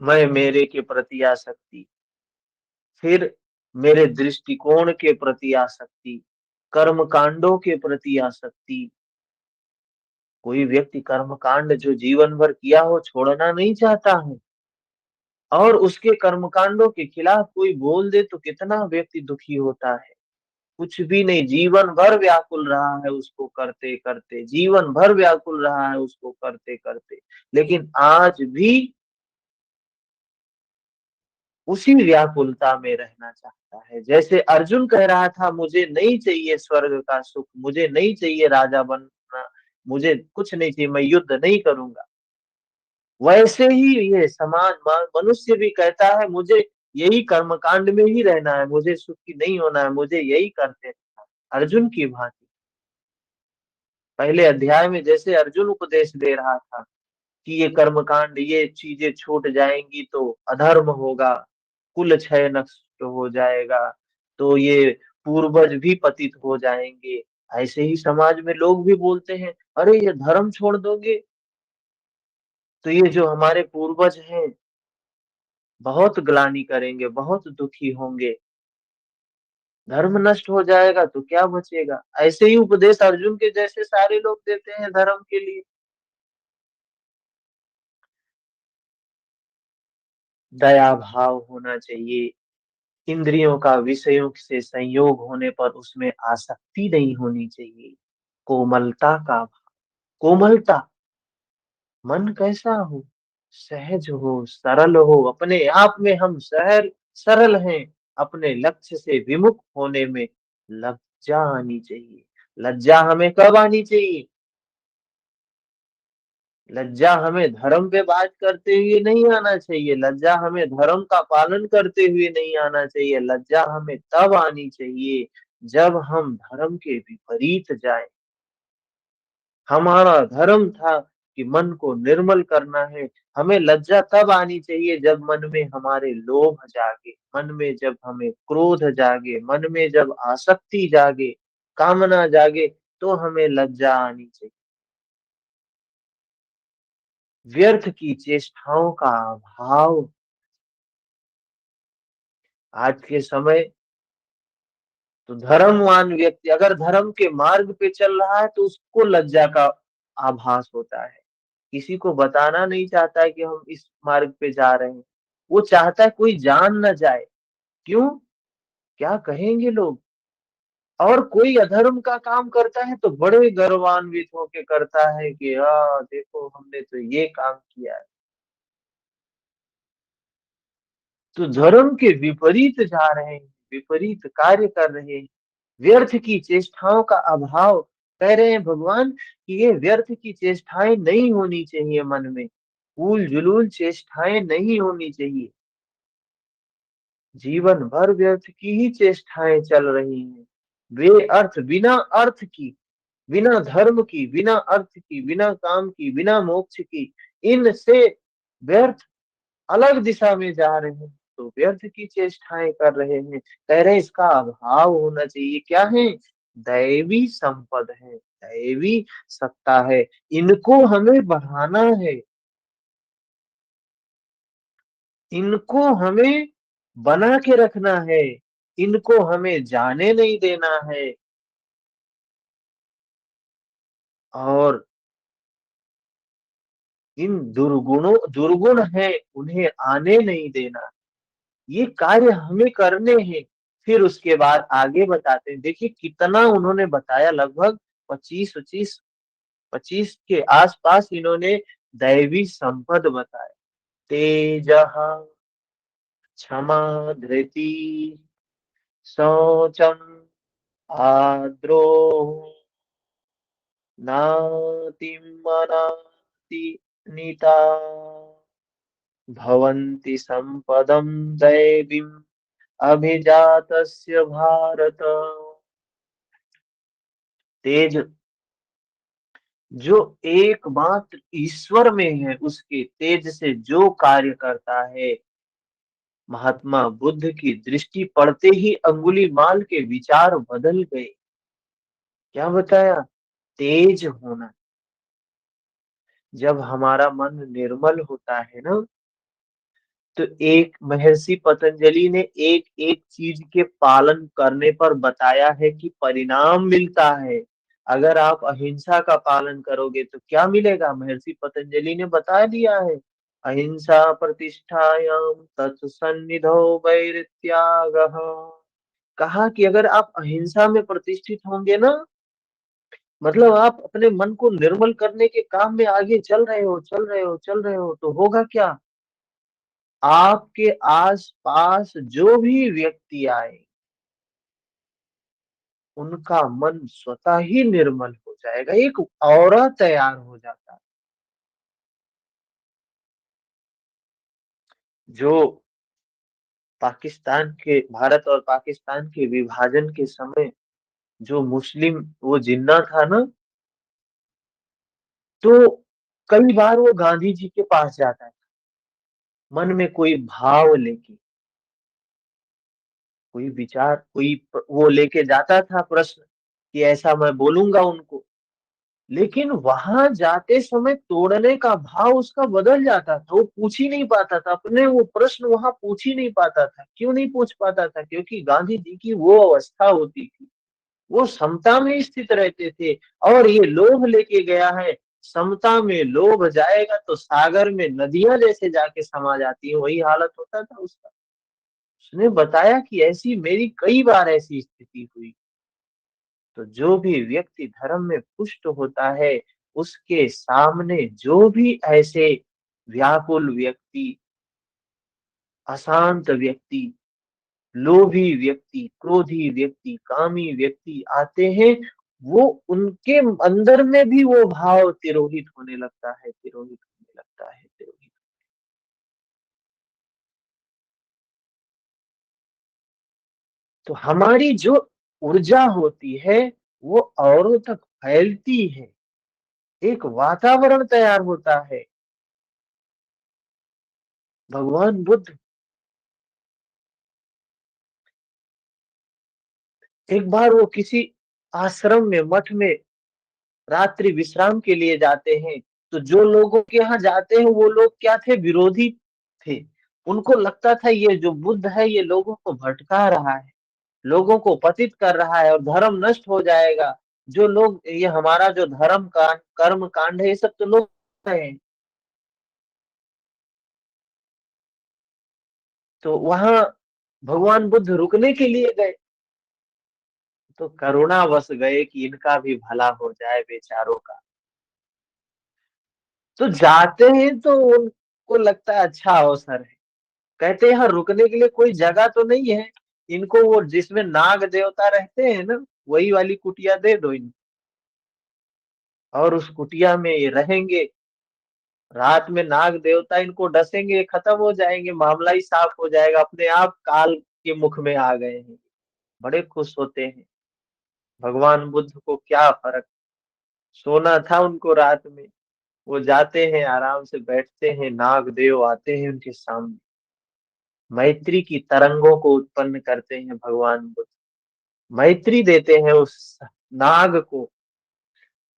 मैं मेरे के प्रति आसक्ति, फिर मेरे दृष्टिकोण के प्रति आसक्ति, कर्म कांडों के प्रति आसक्ति। कोई व्यक्ति कर्म कांड जो जीवन भर किया हो छोड़ना नहीं चाहता है, और उसके कर्मकांडों के खिलाफ कोई बोल दे तो कितना व्यक्ति दुखी होता है। कुछ भी नहीं, जीवन भर व्याकुल रहा है उसको करते करते, जीवन भर व्याकुल रहा है उसको करते करते, लेकिन आज भी उसी व्याकुलता में रहना चाहता है। जैसे अर्जुन कह रहा था, मुझे नहीं चाहिए स्वर्ग का सुख, मुझे नहीं चाहिए राजा बनना, मुझे कुछ नहीं चाहिए, मैं युद्ध नहीं करूंगा। वैसे ही ये समान मनुष्य भी कहता है, मुझे यही कर्मकांड में ही रहना है, मुझे सुखी नहीं होना है, मुझे यही करते रहना है। अर्जुन की भांति पहले अध्याय में जैसे अर्जुन उपदेश दे रहा था कि ये कर्मकांड, ये चीजें छूट जाएंगी तो अधर्म होगा, कुल क्षय नष्ट हो जाएगा, तो ये पूर्वज भी पतित हो जाएंगे। ऐसे ही समाज में लोग भी बोलते हैं, अरे ये धर्म छोड़ दोगे तो ये जो हमारे पूर्वज हैं बहुत ग्लानि करेंगे, बहुत दुखी होंगे, धर्म नष्ट हो जाएगा तो क्या बचेगा। ऐसे ही उपदेश अर्जुन के जैसे सारे लोग देते हैं धर्म के लिए। दया भाव होना चाहिए, इंद्रियों का विषयों से संयोग होने पर उसमें आसक्ति नहीं होनी चाहिए। कोमलता का भाव, कोमलता, मन कैसा हो, सहज हो, सरल हो, अपने आप में हम सरल हैं, अपने लक्ष्य से विमुख होने में लज्जा आनी चाहिए। लज्जा हमें कब आनी चाहिए? लज्जा हमें धर्म पे बात करते हुए नहीं आना चाहिए, लज्जा हमें धर्म का पालन करते हुए नहीं आना चाहिए। लज्जा हमें तब आनी चाहिए जब हम धर्म के विपरीत जाएं। हमारा धर्म था कि मन को निर्मल करना है, हमें लज्जा तब आनी चाहिए जब मन में हमारे लोभ जागे, मन में जब हमें क्रोध जागे, मन में जब आसक्ति जागे, कामना जागे, तो हमें लज्जा आनी चाहिए। व्यर्थ की चेष्टाओं का अभाव। आज के समय तो धर्मवान व्यक्ति अगर धर्म के मार्ग पे चल रहा है तो उसको लज्जा का आभास होता है, किसी को बताना नहीं चाहता है कि हम इस मार्ग पे जा रहे हैं। वो चाहता है कोई जान न जाए। क्यों? क्या कहेंगे लोग? और कोई अधर्म का काम करता है तो बड़े गर्वान्वित होके करता है कि हाँ देखो हमने तो ये काम किया है। तो धर्म के विपरीत जा रहे हैं, विपरीत कार्य कर रहे हैं, व्यर्थ की चेष्टाओं का अभाव। कह रहे हैं भगवान कि ये व्यर्थ की चेष्टाएं नहीं होनी चाहिए मन में, फूल जुलूल चेष्टाएं नहीं होनी चाहिए। जीवन भर व्यर्थ की ही चेष्टाएं चल रही हैं, बेअर्थ, बिना अर्थ की, बिना धर्म की, बिना अर्थ की, बिना काम की, बिना मोक्ष की, इनसे व्यर्थ अलग दिशा में जा रहे हैं, तो व्यर्थ की चेष्टाएं कर रहे हैं। कह रहे हैं इसका अभाव होना चाहिए। क्या है? दैवी संपद है, दैवी सत्ता है, इनको हमें बढ़ाना है, इनको हमें बना के रखना है, इनको हमें जाने नहीं देना है, और इन दुर्गुण है उन्हें आने नहीं देना। ये कार्य हमें करने हैं। फिर उसके बाद आगे बताते हैं, देखिए कितना उन्होंने बताया, लगभग 25 के आसपास इन्होंने दैवी संपद बताया। तेज, क्षमा, धृति, शौचम, आद्रोह, नातिमनाति निता, भवन्ति संपदं दैवीम् अभिजातस्य भारत। तेज, जो एकमात्र ईश्वर में है, उसके तेज से जो कार्य करता है, महात्मा बुद्ध की दृष्टि पड़ते ही अंगुलीमाल के विचार बदल गए। क्या बताया? तेज होना। जब हमारा मन निर्मल होता है ना, तो एक महर्षि पतंजलि ने एक एक चीज के पालन करने पर बताया है कि परिणाम मिलता है। अगर आप अहिंसा का पालन करोगे तो क्या मिलेगा? महर्षि पतंजलि ने बता दिया है, अहिंसा प्रतिष्ठायां तत्सन्निधौ वैरित्यागः। कहा कि अगर आप अहिंसा में प्रतिष्ठित होंगे ना, मतलब आप अपने मन को निर्मल करने के काम में आगे चल रहे हो, चल रहे हो, चल रहे हो, तो होगा क्या? आपके आस-पास जो भी व्यक्ति आए, उनका मन स्वतः ही निर्मल हो जाएगा, एक ऑरा तैयार हो जाता है। जो भारत और पाकिस्तान के विभाजन के समय जो मुस्लिम वो जिन्ना था ना, तो कई बार वो गांधी जी के पास जाता था, मन में कोई भाव लेके, कोई विचार, वो लेके जाता था प्रश्न कि ऐसा मैं बोलूंगा उनको। लेकिन वहां जाते समय तोड़ने का भाव उसका बदल जाता था, वो पूछ ही नहीं पाता था अपने वो प्रश्न, वहां पूछ ही नहीं पाता था। क्यों नहीं पूछ पाता था? क्योंकि गांधी जी की वो अवस्था होती थी, वो समता में स्थित रहते थे। और ये लोभ लेके गया है, समता में लोभ जाएगा तो सागर में नदियां जैसे जाके समा जाती है, वही हालत होता था उसका। उसने बताया कि ऐसी मेरी कई बार ऐसी स्थिति हुई। तो जो भी व्यक्ति धर्म में पुष्ट होता है, उसके सामने जो भी ऐसे व्याकुल व्यक्ति, अशांत व्यक्ति, लोभी व्यक्ति, क्रोधी व्यक्ति, कामी व्यक्ति आते हैं, वो उनके अंदर में भी वो भाव तिरोहित होने लगता है, तिरोहित होने लगता है, तिरोहित। तो हमारी जो ऊर्जा होती है, वो औरों तक फैलती है, एक वातावरण तैयार होता है। भगवान बुद्ध एक बार वो किसी आश्रम में, मठ में रात्रि विश्राम के लिए जाते हैं। तो जो लोगों के यहाँ जाते हैं वो लोग क्या थे? विरोधी थे। उनको लगता था ये जो बुद्ध है ये लोगों को भटका रहा है, लोगों को पतित कर रहा है और धर्म नष्ट हो जाएगा। जो लोग ये हमारा जो धर्म का कर्म कांड है, ये सब तो लोग हैं। तो वहां भगवान बुद्ध रुकने के लिए गए, तो करुणावश गए कि इनका भी भला हो जाए बेचारों का। तो जाते हैं तो उनको लगता है अच्छा अवसर है, कहते हैं यहाँ रुकने के लिए कोई जगह तो नहीं है। इनको वो जिसमें नाग देवता रहते हैं ना, वही वाली कुटिया दे दो इनको, और उस कुटिया में ये रहेंगे। रात में नाग देवता इनको डसेंगे, खत्म हो जाएंगे, मामला ही साफ हो जाएगा, अपने आप काल के मुख में आ गए हैं। बड़े खुश होते हैं। भगवान बुद्ध को क्या फर्क, सोना था उनको रात में। वो जाते हैं, आराम से बैठते हैं, नाग देव आते हैं उनके सामने, मैत्री की तरंगों को उत्पन्न करते हैं भगवान बुद्ध, मैत्री देते हैं उस नाग को।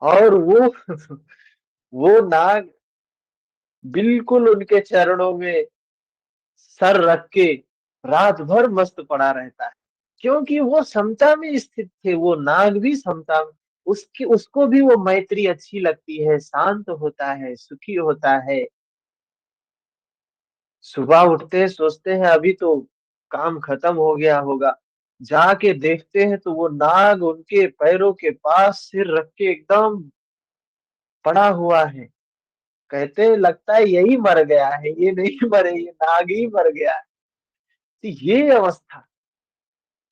और वो वो नाग बिल्कुल उनके चरणों में सर रख के रात भर मस्त पड़ा रहता है, क्योंकि वो समता में स्थित थे, वो नाग भी समता में। उसकी उसको भी वो मैत्री अच्छी लगती है, शांत होता है, सुखी होता है। सुबह उठते हैं, सोचते हैं अभी तो काम खत्म हो गया होगा, जाके देखते हैं तो वो नाग उनके पैरों के पास सिर रख के एकदम पड़ा हुआ है। कहते हैं लगता है यही मर गया है, ये नहीं मरे, ये नाग ही मर गया है। तो ये अवस्था,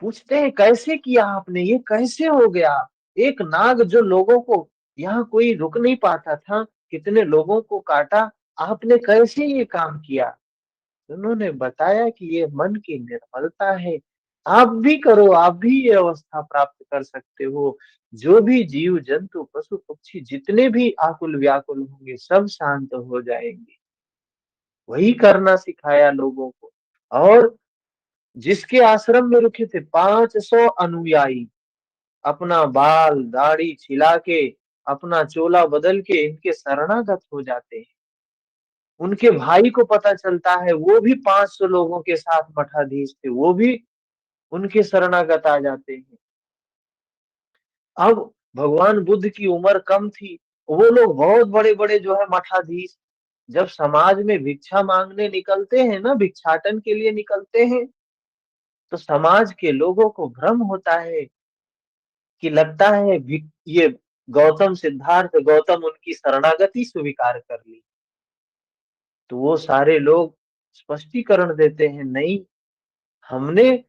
पूछते हैं कैसे किया आपने, ये कैसे हो गया। एक नाग जो लोगों को, यहाँ कोई रुक नहीं पाता था, कितने लोगों को काटा, आपने कैसे ये काम किया। उन्होंने बताया कि ये मन की निर्मलता है, आप भी करो, आप भी ये अवस्था प्राप्त कर सकते हो। जो भी जीव जंतु पशु पक्षी जितने भी आकुल व्याकुल होंगे, सब शांत हो जाएंगे। वही करना सिखाया लोगों को। और जिसके आश्रम में रुके थे 500 अनुयायी, अपना बाल दाढ़ी छिला के, अपना चोला बदल के इनके शरणागत हो जाते हैं। उनके भाई को पता चलता है, वो भी 500 लोगों के साथ मठाधीश थे, वो भी उनके शरणागत आ जाते हैं। अब भगवान बुद्ध की उम्र कम थी, वो लोग बहुत बड़े बड़े जो है मठाधीश, जब समाज में भिक्षा मांगने निकलते हैं ना, भिक्षाटन के लिए निकलते हैं, तो समाज के लोगों को भ्रम होता है कि लगता है ये गौतम सिद्धार्थ गौतम उनकी शरणागति स्वीकार कर ली। तो वो सारे लोग स्पष्टीकरण देते हैं, नहीं, हमने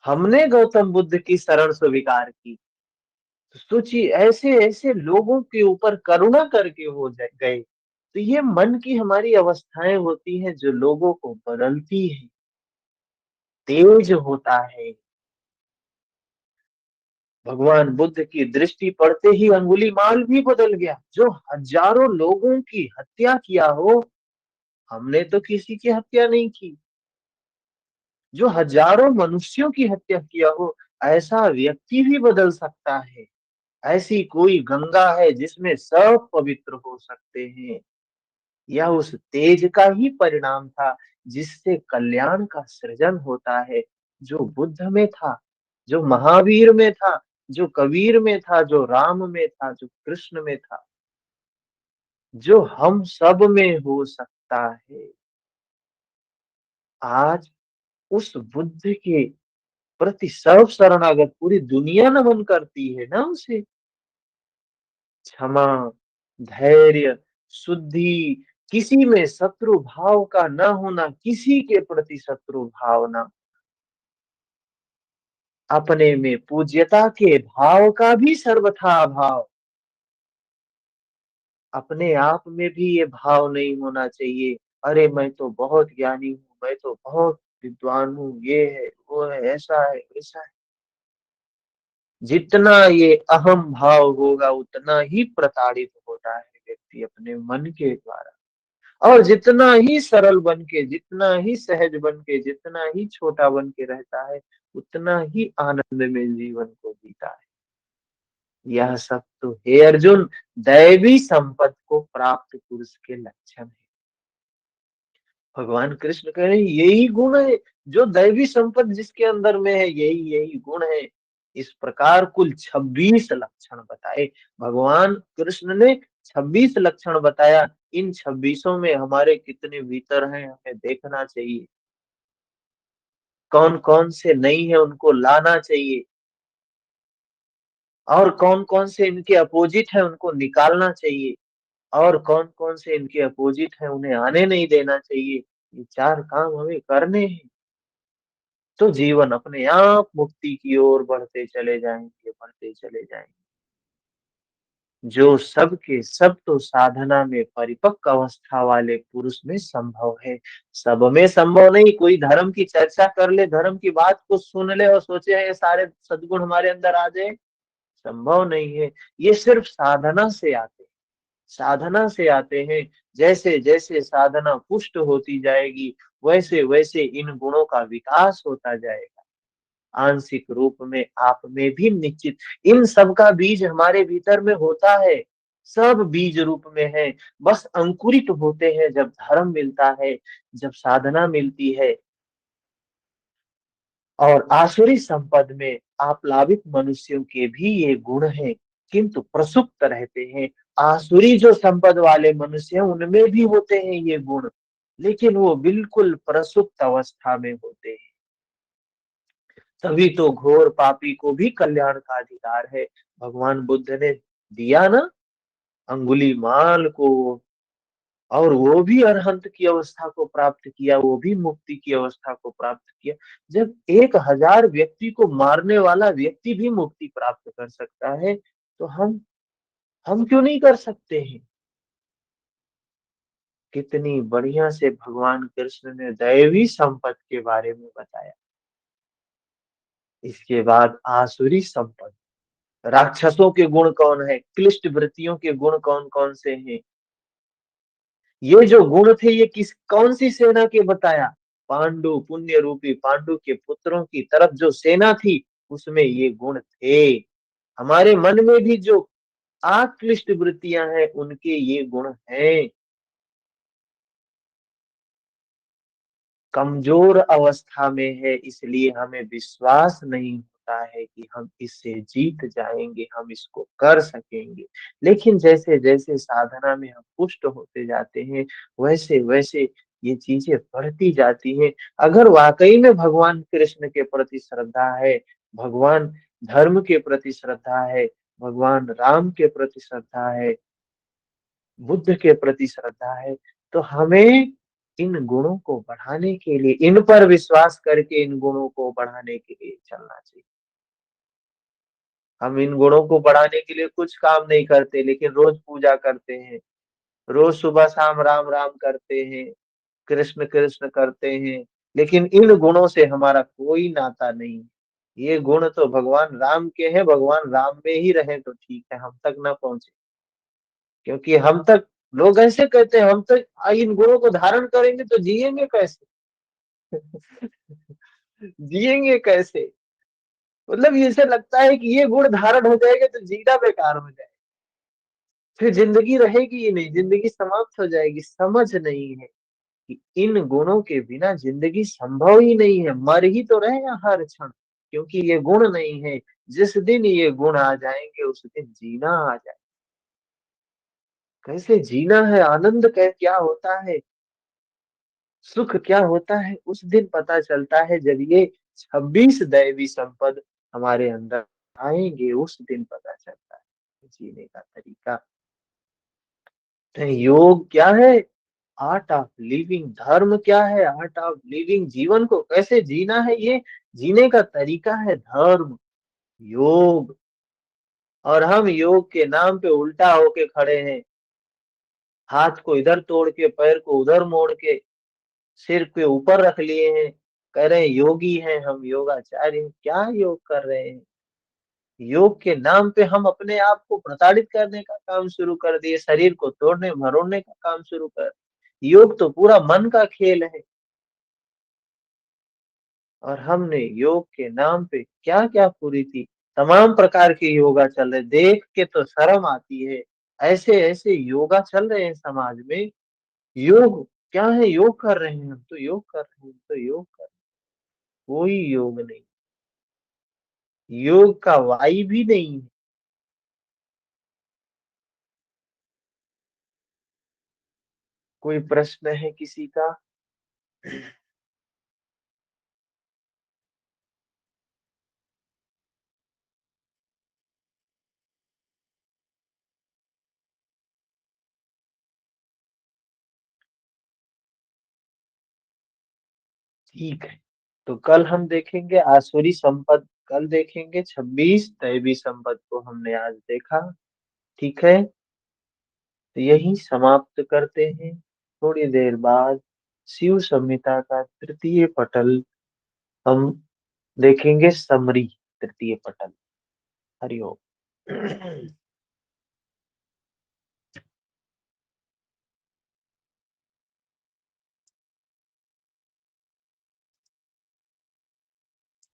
हमने गौतम बुद्ध की शरण स्वीकार की। तो सोचिए, ऐसे ऐसे लोगों के ऊपर करुणा करके वो गए। तो ये मन की हमारी अवस्थाएं होती हैं जो लोगों को बदलती है, तेज होता है। भगवान बुद्ध की दृष्टि पड़ते ही अंगुलीमाल भी बदल गया, जो हजारों लोगों की हत्या किया हो। हमने तो किसी की हत्या नहीं की, जो हजारों मनुष्यों की हत्या किया हो, ऐसा व्यक्ति भी बदल सकता है। ऐसी कोई गंगा है जिसमें सब पवित्र हो सकते हैं। यह उस तेज का ही परिणाम था, जिससे कल्याण का सृजन होता है, जो बुद्ध में था, जो महावीर में था, जो कबीर में था, जो राम में था, जो कृष्ण में था, जो हम सब में हो सकता है। आज उस बुद्ध के प्रति सब शरणागत पूरी दुनिया नमन करती है ना उसे। क्षमा, धैर्य, शुद्धि, किसी में शत्रु भाव का न होना, किसी के प्रति शत्रु भावना, अपने में पूज्यता के भाव का भी सर्वथा अभाव। अपने आप में भी ये भाव नहीं होना चाहिए, अरे मैं तो बहुत ज्ञानी हूँ, मैं तो बहुत विद्वान हूँ, ये है वो है, ऐसा है वैसा है। जितना ये अहम भाव होगा, उतना ही प्रताड़ित होता है व्यक्ति अपने मन के द्वारा। और जितना ही सरल बन के, जितना ही सहज बन के, जितना ही छोटा बन के रहता है, उतना ही आनंद में जीवन को जीता है। यह सब तो हे अर्जुन, दैवी संपत्ति को प्राप्त पुरुष के लक्षण है। भगवान कृष्ण कह रहे हैं यही गुण है, जो दैवी संपत्ति जिसके अंदर में है, यही यही गुण है। इस प्रकार कुल 26 लक्षण बताए भगवान कृष्ण ने। 26 लक्षण बताया। इन 26 में हमारे कितने भीतर हैं, हमें देखना चाहिए। कौन कौन से नहीं है, उनको लाना चाहिए। और कौन कौन से इनके अपोजिट है, उनको निकालना चाहिए। और कौन कौन से इनके अपोजिट है, उन्हें आने नहीं देना चाहिए। ये 4 काम हमें करने हैं। तो जीवन अपने आप मुक्ति की ओर बढ़ते चले जाएंगे, बढ़ते चले जाएंगे। जो सब के सब तो साधना में परिपक्व अवस्था वाले पुरुष में संभव है। सब में संभव नहीं। कोई धर्म की चर्चा कर ले, धर्म की बात को सुन ले और सोचे ये सारे सद्गुण हमारे अंदर आ जाए, संभव नहीं है। ये सिर्फ साधना से आते हैं, साधना से आते हैं। जैसे जैसे साधना पुष्ट होती जाएगी, वैसे वैसे इन गुणों का विकास होता जाएगा। आंशिक रूप में आप में भी निश्चित इन सब का बीज हमारे भीतर में होता है। सब बीज रूप में है, बस अंकुरित होते हैं जब धर्म मिलता है, जब साधना मिलती है। और आसुरी संपद में आप्लावित मनुष्यों के भी ये गुण हैं, किंतु प्रसुप्त रहते हैं। आसुरी जो संपद वाले मनुष्य हैं उनमें भी होते हैं ये गुण, लेकिन वो बिल्कुल प्रसुप्त अवस्था में होते हैं। तभी तो घोर पापी को भी कल्याण का अधिकार है। भगवान बुद्ध ने दिया ना अंगुलीमाल को, और वो भी अरहंत की अवस्था को प्राप्त किया, वो भी मुक्ति की अवस्था को प्राप्त किया। जब 1000 व्यक्ति को मारने वाला व्यक्ति भी मुक्ति प्राप्त कर सकता है, तो हम क्यों नहीं कर सकते हैं? कितनी बढ़िया से भगवान कृष्ण ने दैवी संपत्ति के बारे में बताया। इसके बाद आसुरी संपत्ति, राक्षसों के गुण कौन है, क्लिष्ट वृत्तियों के गुण कौन कौन से हैं। ये जो गुण थे ये किस कौन सी सेना के बताया? पांडु, पुण्य रूपी पांडु के पुत्रों की तरफ जो सेना थी उसमें ये गुण थे। हमारे मन में भी जो आक्लिष्ट वृत्तियां हैं उनके ये गुण हैं। कमजोर अवस्था में है, इसलिए हमें विश्वास नहीं होता है कि हम इससे जीत जाएंगे, हम इसको कर सकेंगे। लेकिन जैसे जैसे साधना में हम पुष्ट होते जाते हैं, वैसे वैसे ये चीजें बढ़ती जाती हैं। अगर वाकई में भगवान कृष्ण के प्रति श्रद्धा है, भगवान धर्म के प्रति श्रद्धा है, भगवान राम के प्रति श्रद्धा है, बुद्ध के प्रति श्रद्धा है, तो हमें इन गुणों को बढ़ाने के लिए, इन पर विश्वास करके इन गुणों को बढ़ाने के लिए चलना चाहिए। हम इन गुणों को बढ़ाने के लिए कुछ काम नहीं करते, लेकिन रोज पूजा करते हैं, रोज सुबह शाम राम राम करते हैं, कृष्ण कृष्ण करते हैं, लेकिन इन गुणों से हमारा कोई नाता नहीं है। ये गुण तो भगवान राम के हैं, भगवान राम में ही रहे तो ठीक है, हम तक ना पहुंचे। क्योंकि हम तक, लोग ऐसे कहते हैं हम तक इन गुणों को धारण करेंगे तो जिएंगे कैसे? जिएंगे कैसे? मतलब ऐसे लगता है कि ये गुण धारण हो जाएगा तो जीना बेकार हो जाएगा, फिर जिंदगी रहेगी ही नहीं, जिंदगी समाप्त हो जाएगी। समझ नहीं है कि इन गुणों के बिना जिंदगी संभव ही नहीं है, मर ही तो रहे हैं हर क्षण, क्योंकि ये गुण नहीं है। जिस दिन ये गुण आ जाएंगे उस दिन जीना आ जाएगा। कैसे जीना है, आनंद क्या होता है, सुख क्या होता है, उस दिन पता चलता है जब ये 26 दैवी संपद हमारे अंदर आएंगे, उस दिन पता चलता है जीने का तरीका। तो योग क्या है? Art of living. धर्म क्या है? Art of living. जीवन को कैसे जीना है, ये जीने का तरीका है धर्म, योग। और हम योग के नाम पे उल्टा होके खड़े हैं, हाथ को इधर तोड़ के पैर को उधर मोड़ के सिर के ऊपर रख लिए हैं, कह रहे हैं योगी हैं हम, योगाचार्य हैं। क्या योग कर रहे हैं? योग के नाम पे हम अपने आप को प्रताड़ित करने का काम शुरू कर दिए, शरीर को तोड़ने मरोड़ने का काम शुरू कर। योग तो पूरा मन का खेल है। और हमने योग के नाम पे क्या क्या पूरी थी, तमाम प्रकार के योगा चल रहे, देख के तो शर्म आती है। ऐसे ऐसे योगा चल रहे हैं समाज में। योग क्या है? योग कर रहे हैं हम तो, योग कर रहे हैं, तो योग कर, कोई योग नहीं, योग का वाई भी नहीं है। कोई प्रश्न है किसी का? ठीक है। तो कल हम देखेंगे आसुरी संपद, कल देखेंगे 26, दैवी संपद को हमने आज देखा। ठीक है, तो यही समाप्त करते हैं। थोड़ी देर बाद शिव संहिता का तृतीय पटल हम देखेंगे, समरी तृतीय पटल। हरि ओम।